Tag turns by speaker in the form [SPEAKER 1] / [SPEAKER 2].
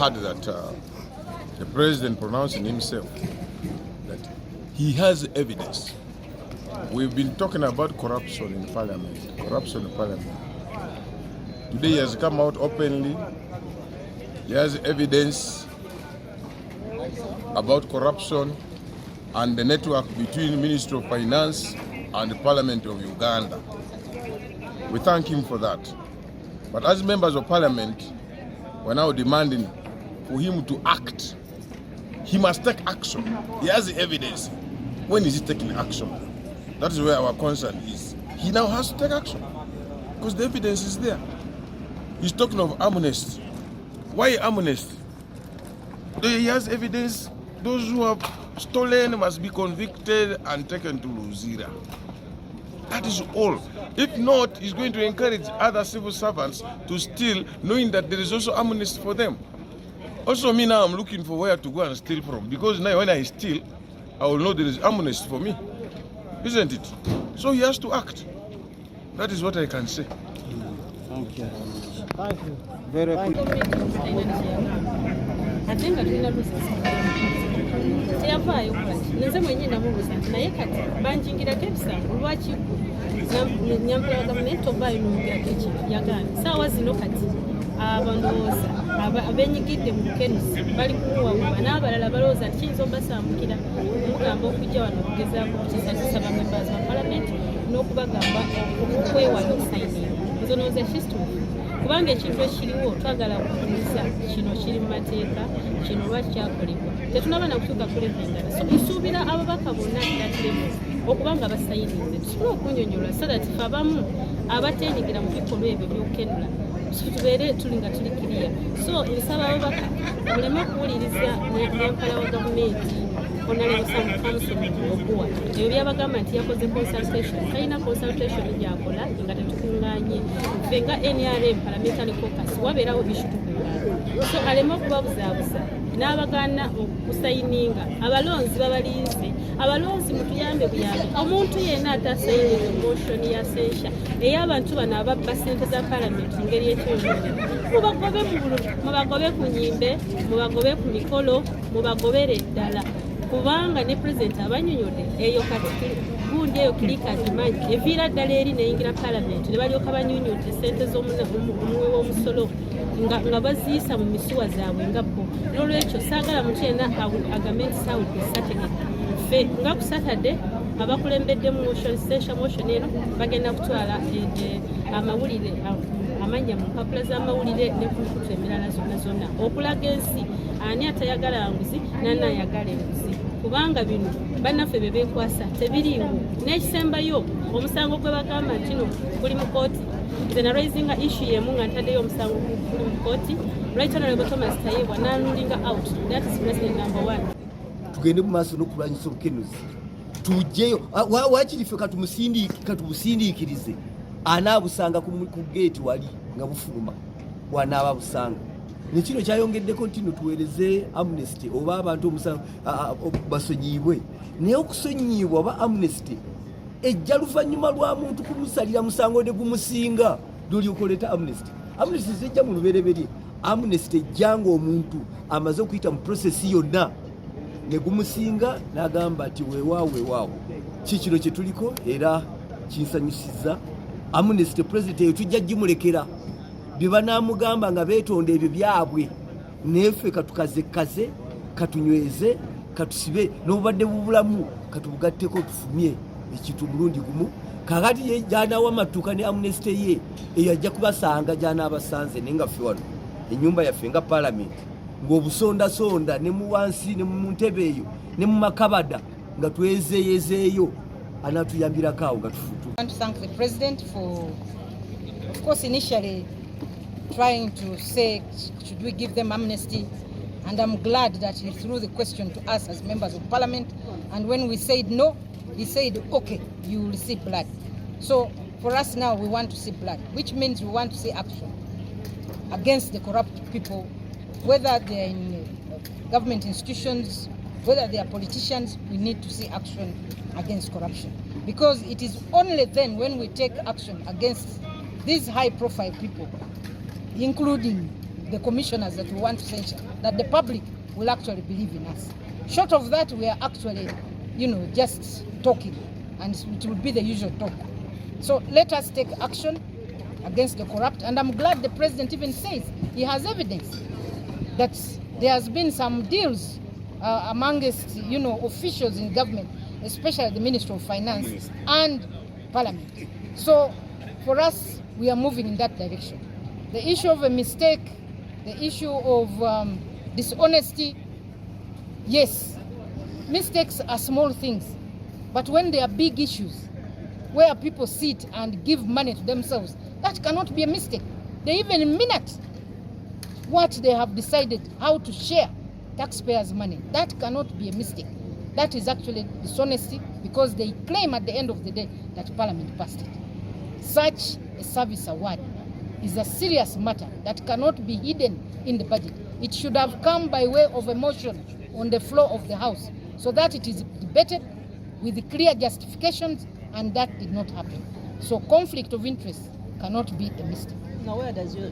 [SPEAKER 1] heard that the president pronouncing himself that he has evidence. We've been talking about corruption in parliament. Today he has come out openly. He has evidence about corruption and the network between Ministry of Finance and the Parliament of Uganda. We thank him for that. But as members of Parliament, we're now demanding for him to act. He must take action. He has the evidence. When is he taking action? That is where our concern is. He now has to take action because the evidence is there. He's talking of amnesty. Why amnesty? He has evidence. Those who have stolen must be convicted and taken to Luzira. That is all. If not, he's going to encourage other civil servants to steal, knowing that there is also amnesty for them. Also, me now, I'm looking for where to go and steal from, because now when I steal, I will know there is amnesty for me. Isn't it? So he has to act. That is what I can say.
[SPEAKER 2] Thank you. Thank you. Very good.
[SPEAKER 3] Teyavaayo kati nze mwenyewe namubuuza nti naye kati banjingirako ebisango lwaki nyampala wa gavumenti ovaayo n'omugirako ekintu yagambye saawa zino kati abanooza abenyigidde mu bukenusi bali kumuwawuba n'abalala balowooza nti kiyinza obasambukira omugamba okujja wano okugezaako okukisasisa bamembers ba palamenti n'okubagamba okwewala okusayinira nze nooza kituufu kubanga ekintu ekiriwo twagala okubuuza kino kiri mu mateeka kino lwaki kyakolebwa tetunaba nakutuuka kulevengana so nsuubira ababaka bonna natiremu okubanga basayinize tusobole okunyonyola so that fe abamu abateenyigira mu bikolwa ebyo by'okenula tubeere tuli nga tuli kiriya so nsaba ababaka muleme okuwuliriza nyampala wa gavumenti Honorable Sam Council okuwa ebyo byabagamba nti yakoze consultation talina consultation gyakola nga tetukunganye ffe nga NRM parliamentary caucus wabeerawo bishutukunganye so aleme okubabuzaabuza n'abagaana okusayininga abalonzi babalinze abalonzi mutuyambe buyambe omuntu yenna atasayinira motion ya sensha ey'abantu bano ababba ssente za parliament ngeri ekyonoonya mubagobe mu bululu mubagobe ku nyimbe mubagobe ku mikolo mubagobere ddala kubanga ne president abanyonyode eyo kati gundi eyo kilikati manyi eviira ddala eri neyingira parliament ne balyoka banyonyode ssente z'omumwe w'omusolo nga baziisa mu misuwa zaabwe nga bo n'olwekyo saagala muntu yenna agambe nti sawudde sategeka ffe nga ku Saturday abakulembeddemu sensha motion eno bagenda kutwala amawulire amanya mu mpapula z'amawulire ne ku nkutu emirala zonna okulaga ensi ani atayagala nguzi nani ayagala enguzi kubanga bino bannaffe bye beekwasa tebiriiwo n'ekisembayo omusango gwe bagamba nti no guli mu kooti nze naraisinga issue yemu nga ntaddeyo omusango guli mu kooti right honorable Thomas Tayebwa n'anulinga out that is president number 1
[SPEAKER 2] tugende mu maaso n'okulwanyisa obukenuzi tujjeyo waakiri ffe katumusindiikirize anaabusanga ku geeti wali nga bufuluma wanaaba busanga nekino kyayongeddeko nti no tuweereze amnesty oba abantu omusango basonyiibwe naye okusonyiibwa oba amnesty ejja luvannyuma lwa muntu kumusalira musango ne gumusinga lulyoka oleeta amnesty zejja mu lubereberye amnesty ejjanga omuntu amaze okuyita mu prosesi yonna ne gumusinga n'agamba nti weewaawo kikino kye tuliko era kinsanyusiza amnesty president eyo tujja gimulekera bye banaamugamba nga beetonda ebyo byabwe neeffe katukazekaze katunyweze katusibe n'obubadde bubulamu katubugatteko tufumye ekintu mulundi gumu kakati ye gy'anaawa amatuuka ne amnesty ye eyo ajja kubasanga gy'anaabasanze naye nga ffe wano ennyumba yaffe nga parliament ng'obusondasonda ne mu wansi ne mu ntebe eyo ne mu makabada nga twezeeyezeeyo anaatuyambirako awo nga tufutu.
[SPEAKER 4] I want to thank the President for, of course, initially trying to say, should we give them amnesty? And I'm glad that he threw the question to us as members of Parliament. And when we said no, he said, okay, you will see blood. So for us now, we want to see blood, which means we want to see action against the corrupt people, whether they're in government institutions, whether they are politicians. We need to see action against corruption, because it is only then when we take action against these high-profile people, including the commissioners that we want to censure, that the public will actually believe in us. Short of that, we are actually, just talking, and it will be the usual talk. So let us take action against the corrupt, and I'm glad the president even says he has evidence that there has been some deals amongst, officials in government, especially the Ministry of Finance and Parliament. So for us, we are moving in that direction. The issue of a mistake, the issue of dishonesty, yes, mistakes are small things, but when they are big issues, where people sit and give money to themselves, that cannot be a mistake. They even minute what they have decided, how to share taxpayers' money. That cannot be a mistake. That is actually dishonesty, because they claim at the end of the day that Parliament passed it. Such a service award is a serious matter that cannot be hidden in the budget. It should have come by way of a motion on the floor of the House, so that it is debated with clear justifications, and that did not happen. So conflict of interest cannot be a mistake.
[SPEAKER 5] Now, where does your